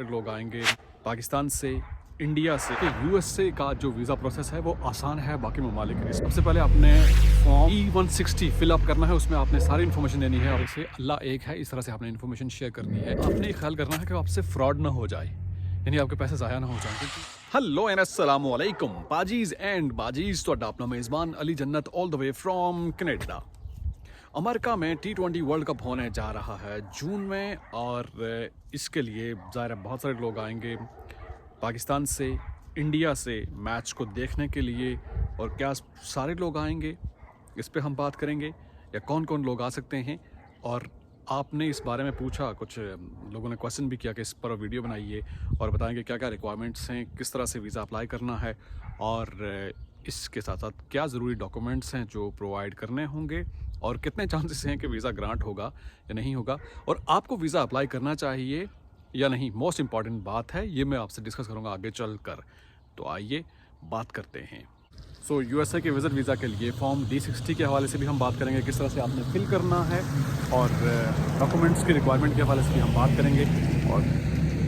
लोग आएंगे पाकिस्तान से, इंडिया से, यूएसए का जो वीज़ा प्रोसेस है वो आसान है बाकी ममालिक के लिए। सबसे पहले आपने फॉर्म E160 फिलअप करना है, उसमें आपने सारी इन्फॉर्मेशन देनी है और इसे अल्लाह एक है इस तरह से आपने इन्फॉर्मेशन शेयर करनी है। आपने ख्याल करना है कि आपसे फ्रॉड ना हो जाए, यानी आपके पैसे ज़ाया ना हो जाए। हेलो एंड अस्सलाम वालेकुम बाजीज एंड बाजीज, तो अपना मेज़बान अली जन्नत all the way from Canada. America में T20 वर्ल्ड कप होने जा रहा है जून में और इसके लिए ज़ाहिर है बहुत सारे लोग आएंगे पाकिस्तान से, इंडिया से मैच को देखने के लिए। और क्या सारे लोग आएंगे, इस पे हम बात करेंगे, या कौन कौन लोग आ सकते हैं। और आपने इस बारे में पूछा, कुछ लोगों ने क्वेश्चन भी किया कि इस पर वीडियो बनाइए और बताएंगे क्या क्या रिक्वायरमेंट्स हैं, किस तरह से वीज़ा अप्लाई करना है और इसके साथ साथ क्या ज़रूरी डॉक्यूमेंट्स हैं जो प्रोवाइड करने होंगे और कितने चांसेस हैं कि वीज़ा ग्रांट होगा या नहीं होगा, और आपको वीज़ा अप्लाई करना चाहिए या नहीं। मोस्ट इम्पॉर्टेंट बात है, ये मैं आपसे डिस्कस करूँगा आगे चल कर। तो आइए बात करते हैं। सो यूएसए के विज़िट वीज़ा के लिए फॉर्म D60 के हवाले से भी हम बात करेंगे, किस तरह से आपने फिल करना है, और डॉक्यूमेंट्स की रिक्वायरमेंट के हवाले से भी हम बात करेंगे, और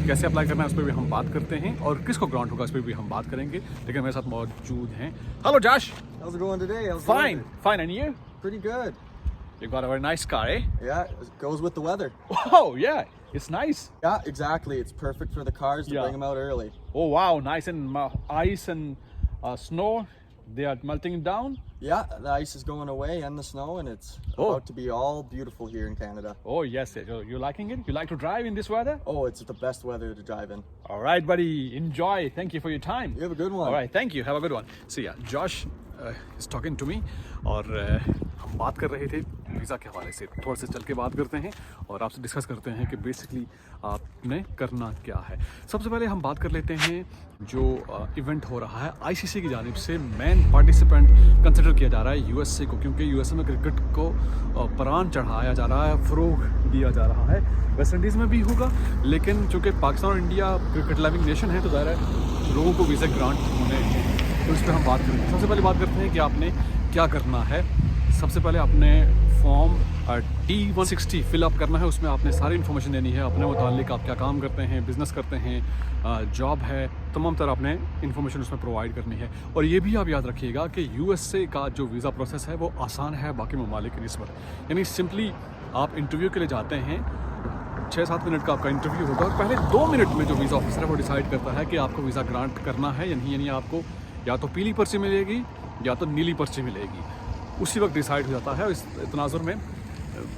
कैसे अप्लाई करना है उस पर भी हम बात करते हैं, और किसको ग्रांट होगा उस पर भी हम बात करेंगे। लेकिन मेरे साथ मौजूद हैं। Hello Josh. How's it going today? How's the Fine, weather? fine, and you? Pretty good. You got a very nice car, eh? Yeah, it goes with the weather. Oh, yeah, it's nice. Yeah, exactly. It's perfect for the cars to Yeah. bring them out early. Oh, wow, nice. And ice and snow, they are melting down. Yeah, the ice is going away and the snow, and it's about to be all beautiful here in Canada. Oh, yes, yes. You're liking it? You like to drive in this weather? Oh, it's the best weather to drive in. All right, buddy. Enjoy. Thank you for your time. You have a good one. All right, thank you. Have a good one. See ya. Josh is talking to me, और हम बात कर रहे थे visa के हवाले से। थोड़ा सा चल के बात करते हैं और आपसे डिस्कस करते हैं कि बेसिकली आपने करना क्या है। सबसे पहले हम बात कर लेते हैं जो इवेंट हो रहा है आईसीसी की जानिब से। मेन पार्टिसिपेंट कंसिडर किया जा रहा है यूएसए को, क्योंकि यूएसए में क्रिकेट को प्राण चढ़ाया जा रहा है, फ़रोग दिया जा रहा है। वेस्ट इंडीज़ में भी होगा, लेकिन चूँकि पाकिस्तान और इंडिया क्रिकेट लविंग नेशन है तो ज़ाहिर है लोगों को वीज़ा ग्रांट होने हैं, तो इस पर हम बात करेंगे। सबसे पहले बात करते हैं कि आपने क्या करना है। सबसे पहले आपने फॉर्म T160 फिलअप करना है, उसमें आपने सारी इन्फॉर्मेशन देनी है अपने मुतालिक, आप क्या काम करते हैं, बिज़नेस करते हैं, जॉब है, तमाम तरह आपने इन्फॉर्मेशन उसमें प्रोवाइड करनी है। और ये भी आप याद रखिएगा कि यूएसए का जो वीज़ा प्रोसेस है वो आसान है बाकी ममालिक की निस्बत। यानी सिंपली आप इंटरव्यू के लिए जाते हैं, 6-7 मिनट का आपका इंटरव्यू होगा और पहले 2 मिनट में जो वीज़ा ऑफिसर है वो डिसाइड करता है कि आपको वीज़ा ग्रांट करना है या नहीं। यानी आपको या तो पीली पर्ची मिलेगी या तो नीली पर्ची मिलेगी, उसी वक्त डिसाइड हो जाता है। इस तनाजुर में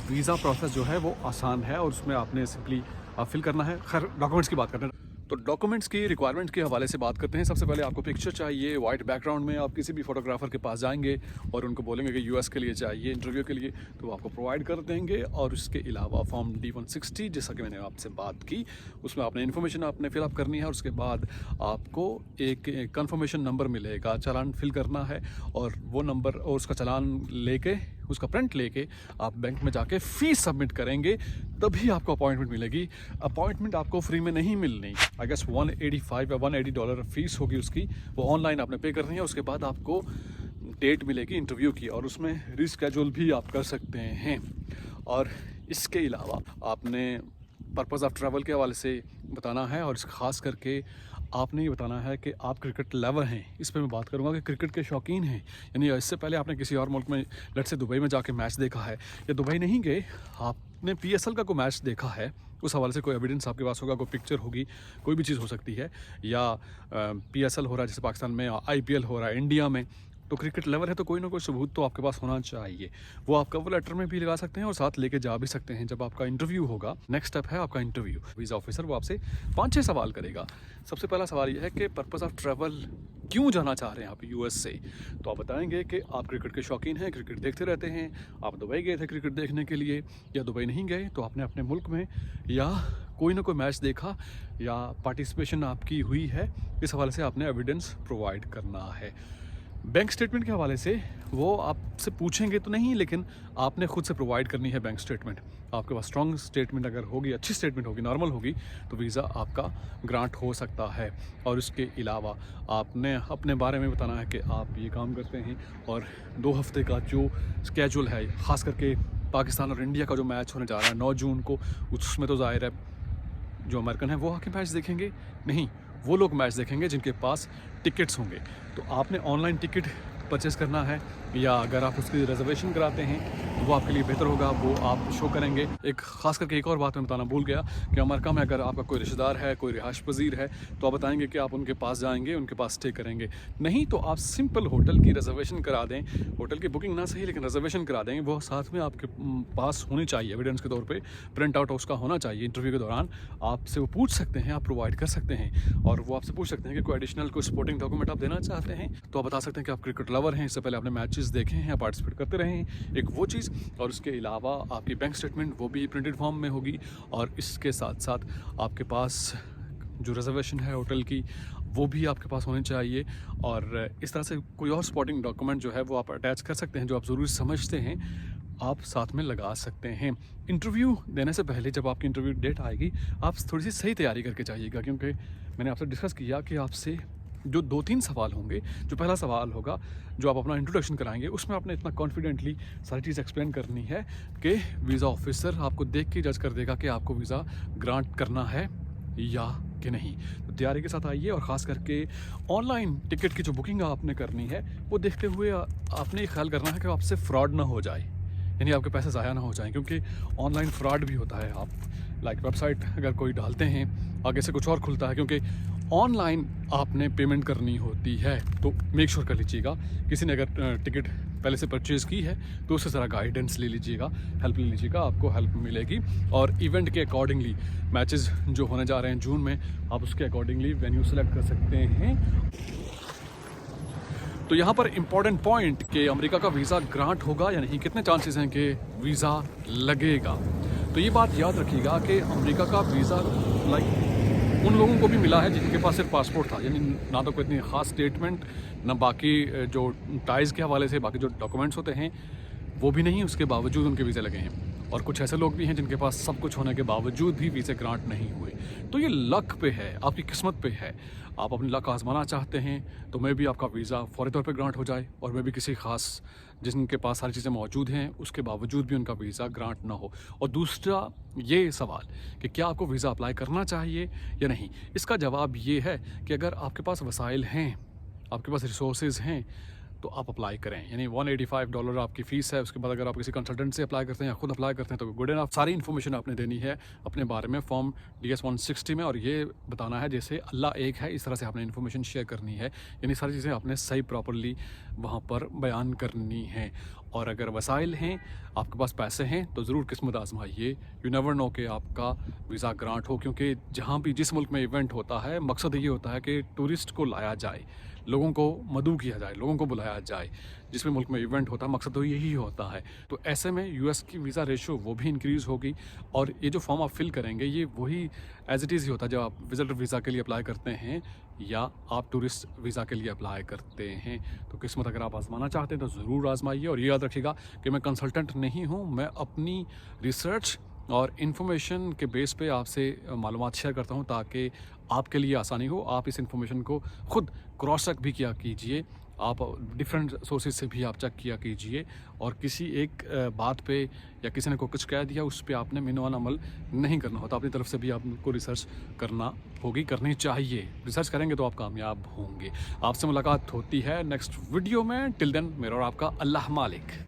वीज़ा प्रोसेस जो है वो आसान है और उसमें आपने सिंपली फिल करना है। खैर, डॉक्यूमेंट्स की बात करते हैं, तो डॉक्यूमेंट्स की रिक्वायरमेंट के हवाले से बात करते हैं। सबसे पहले आपको पिक्चर चाहिए वाइट बैकग्राउंड में। आप किसी भी फोटोग्राफर के पास जाएंगे और उनको बोलेंगे कि यूएस के लिए चाहिए इंटरव्यू के लिए, तो वो आपको प्रोवाइड कर देंगे। और उसके अलावा फॉर्म D160 जैसा कि मैंने आपसे बात की, उसमें आपने इन्फॉर्मेशन आपने फिलअप करनी है और उसके बाद आपको एक कन्फर्मेशन नंबर मिलेगा, चालान फिल करना है, और वो नंबर और उसका चालान लेके, उसका प्रिंट लेके आप बैंक में जाके फ़ीस सबमिट करेंगे, तभी आपको अपॉइंटमेंट मिलेगी। अपॉइंटमेंट आपको फ्री में नहीं मिलनी। आई गेस $185 या $180 फ़ीस होगी उसकी, वो ऑनलाइन आपने पे करनी है। उसके बाद आपको डेट मिलेगी इंटरव्यू की और उसमें रिस्केड्यूल भी आप कर सकते हैं। और इसके अलावा आपने पर्पज़ ऑफ ट्रैवल के हवाले से बताना है, और ख़ास करके आपने ये बताना है कि आप क्रिकेट लवर हैं। इस पर मैं बात करूंगा कि क्रिकेट के शौकीन हैं, यानी इससे पहले आपने किसी और मुल्क में, लेट से दुबई में जाके मैच देखा है, या दुबई नहीं गए, आपने PSL का कोई मैच देखा है, उस हवाले से कोई एविडेंस आपके पास होगा, कोई पिक्चर होगी, कोई भी चीज़ हो सकती है, या PSL हो रहा है जैसे पाकिस्तान में, IPL हो रहा है इंडिया में, तो क्रिकेट लेवल है तो कोई ना कोई सबूत तो आपके पास होना चाहिए। वो आप कवर लेटर में भी लगा सकते हैं और साथ लेके जा भी सकते हैं। जब आपका इंटरव्यू होगा, नेक्स्ट स्टेप है आपका इंटरव्यू, वीज़ा ऑफिसर वो आपसे 5-6 सवाल करेगा। सबसे पहला सवाल ये है कि पर्पज़ ऑफ ट्रैवल क्यों जाना चाह रहे हैं आप यूएस से। तो आप बताएंगे कि आप क्रिकेट के शौकीन हैं, क्रिकेट देखते रहते हैं, आप दुबई गए थे क्रिकेट देखने के लिए, या दुबई नहीं गए तो आपने अपने मुल्क में या कोई ना कोई मैच देखा या पार्टिसिपेशन आपकी हुई है। इस हवाले से आपने एविडेंस प्रोवाइड करना है। बैंक स्टेटमेंट के हवाले से वो आपसे पूछेंगे तो नहीं, लेकिन आपने खुद से प्रोवाइड करनी है बैंक स्टेटमेंट। आपके पास स्ट्रॉन्ग स्टेटमेंट अगर होगी, अच्छी स्टेटमेंट होगी, नॉर्मल होगी, तो वीज़ा आपका ग्रांट हो सकता है। और उसके अलावा आपने अपने बारे में बताना है कि आप ये काम करते हैं, और 2 हफ्ते का जो स्केड्यूल है, ख़ास करके पाकिस्तान और इंडिया का जो मैच होने जा रहा है 9 जून को, उसमें तो ज़ाहिर है जो अमेरिकन हैं वो आके मैच देखेंगे? नहीं, वो लोग मैच देखेंगे जिनके पास टिकट्स होंगे। तो आपने ऑनलाइन टिकट परचेज़ करना है या अगर आप उसकी रिजर्वेशन कराते हैं तो वो आपके लिए बेहतर होगा, वो आप शो करेंगे। एक ख़ास करके एक और बात मैं बताना भूल गया कि अमेरिका में अगर आपका कोई रिश्तेदार है, कोई रिहाइश पज़ीर है, तो आप बताएंगे कि आप उनके पास जाएंगे, उनके पास स्टे करेंगे। नहीं तो आप सिंपल होटल की रिजर्वेशन करा दें, होटल की बुकिंग ना सही लेकिन रिजर्वेशन करा दें, वो साथ में आपके पास होनी चाहिए, एविडेंस के तौर पर प्रिंट आउट उसका होना चाहिए। इंटरव्यू के दौरान आपसे वो पूछ सकते हैं, आप प्रोवाइड कर सकते हैं, और वो आपसे पूछ सकते हैं कि कोई एडिशनल कोई सपोर्टिंग डॉक्यूमेंट आप देना चाहते हैं, तो आप बता सकते हैं कि आप क्रिकेट लवर हैं, इससे पहले आपने मैचेस देखे हैं, पार्टिसिपेट करते रहे हैं, एक वो चीज़। और उसके अलावा आपकी बैंक स्टेटमेंट वो भी प्रिंटेड फॉर्म में होगी, और इसके साथ साथ आपके पास जो रिजर्वेशन है होटल की वो भी आपके पास होनी चाहिए। और इस तरह से कोई और सपोर्टिंग डॉक्यूमेंट जो है वो आप अटैच कर सकते हैं, जो आप ज़रूरी समझते हैं आप साथ में लगा सकते हैं। इंटरव्यू देने से पहले जब आपकी इंटरव्यू डेट आएगी, आप थोड़ी सी सही तैयारी करके जाइएगा, क्योंकि मैंने आपसे डिस्कस किया कि आपसे जो 2-3 सवाल होंगे। जो पहला सवाल होगा, जो आप अपना इंट्रोडक्शन कराएंगे, उसमें आपने इतना कॉन्फिडेंटली सारी चीज़ एक्सप्लेन करनी है कि वीज़ा ऑफिसर आपको देख के जज कर देगा कि आपको वीज़ा ग्रांट करना है या कि नहीं। तो तैयारी के साथ आइए, और ख़ास करके ऑनलाइन टिकट की जो बुकिंग आपने करनी है वो देखते हुए आपने ये ख्याल करना है कि आपसे फ्रॉड ना हो जाए, यानी आपके पैसे ज़ाया ना हो जाएं, क्योंकि ऑनलाइन फ्रॉड भी होता है। आप वेबसाइट अगर कोई डालते हैं, आगे से कुछ और खुलता है, क्योंकि ऑनलाइन आपने पेमेंट करनी होती है। तो मेक श्योर कर लीजिएगा, किसी ने अगर टिकट पहले से परचेज़ की है तो उससे ज़रा गाइडेंस ले लीजिएगा, हेल्प ले लीजिएगा, आपको हेल्प मिलेगी। और इवेंट के अकॉर्डिंगली मैचेस जो होने जा रहे हैं जून में, आप उसके अकॉर्डिंगली वेन्यू सेलेक्ट कर सकते हैं। तो यहाँ पर इम्पॉर्टेंट पॉइंट कि अमेरिका का वीज़ा ग्रांट होगा या नहीं, कितने चांसेस हैं कि वीज़ा लगेगा। तो ये बात याद रखिएगा कि अमेरिका का वीज़ा उन लोगों को भी मिला है जिनके पास सिर्फ पासपोर्ट था, यानी ना तो कोई इतनी ख़ास स्टेटमेंट, ना बाकी जो टाइज़ के हवाले से बाकी जो डॉक्यूमेंट्स होते हैं वो भी नहीं, उसके बावजूद उनके वीज़े लगे हैं। और कुछ ऐसे लोग भी हैं जिनके पास सब कुछ होने के बावजूद भी वीज़े ग्रांट नहीं हुए। तो ये लक पे है, आपकी किस्मत पे है। आप अपनी लक आजमाना चाहते हैं तो मैं भी आपका वीज़ा फौरी तौर पे ग्रांट हो जाए, और मैं भी किसी ख़ास जिनके पास सारी चीज़ें मौजूद हैं उसके बावजूद भी उनका वीज़ा ग्रांट ना हो। और दूसरा ये सवाल कि क्या आपको वीज़ा अप्लाई करना चाहिए या नहीं, इसका जवाब ये है कि अगर आपके पास वसाइल हैं, आपके पास रिसोर्सेज हैं, तो आप अप्लाई करें। यानी $185 आपकी फ़ीस है। उसके बाद अगर आप किसी कंसल्टेंट से अप्लाई करते हैं या खुद अप्लाई करते हैं तो गुड इनफ। सारी इन्फॉर्मेशन आपने देनी है अपने बारे में फॉर्म DS 160 में, और ये बताना है जैसे अल्लाह एक है, इस तरह से आपने इन्फॉर्मेशन शेयर करनी है। यानी सारी चीज़ें आपने सही प्रॉपरली वहाँ पर बयान करनी है। और अगर वसाइल हैं, आपके पास पैसे हैं, तो ज़रूर किस्मत आजमाइए। यू नेवर नो कि आपका वीज़ा ग्रांट हो, क्योंकि जहाँ भी जिस मुल्क में इवेंट होता है, मकसद ये होता है कि टूरिस्ट को लाया जाए, लोगों को मदऊ किया जाए, लोगों को बुलाया जाए। जिसमें मुल्क में इवेंट होता है मकसद तो यही होता है। तो ऐसे में US की वीज़ा रेशो वो भी इंक्रीज़ होगी। और ये जो फॉर्म आप फिल करेंगे ये वही एज इट इज़ ही होता है जब आप विजिटर वीज़ा के लिए अप्लाई करते हैं या आप टूरिस्ट वीज़ा के लिए अप्लाई करते हैं। तो किस्मत अगर आप आजमाना चाहते हैं तो ज़रूर आजमाइए। और ये याद रखिएगा कि मैं कंसल्टेंट नहीं हूँ, मैं अपनी रिसर्च और इन्फॉर्मेशन के बेस पे आपसे मालूमात शेयर करता हूँ ताकि आपके लिए आसानी हो। आप इस इन्फॉर्मेशन को खुद क्रॉस चेक भी किया कीजिए, आप डिफरेंट सोर्सेज से भी आप चेक किया कीजिए। और किसी एक बात पे या किसी ने को कुछ कह दिया उस पर आपने मिनवान अमल नहीं करना होता। अपनी तरफ से भी आपको रिसर्च करना होगी, करनी चाहिए। रिसर्च करेंगे तो आप कामयाब होंगे। आपसे मुलाकात होती है नेक्स्ट वीडियो में। टिल देन मेरा और आपका अल्लाह मालिक।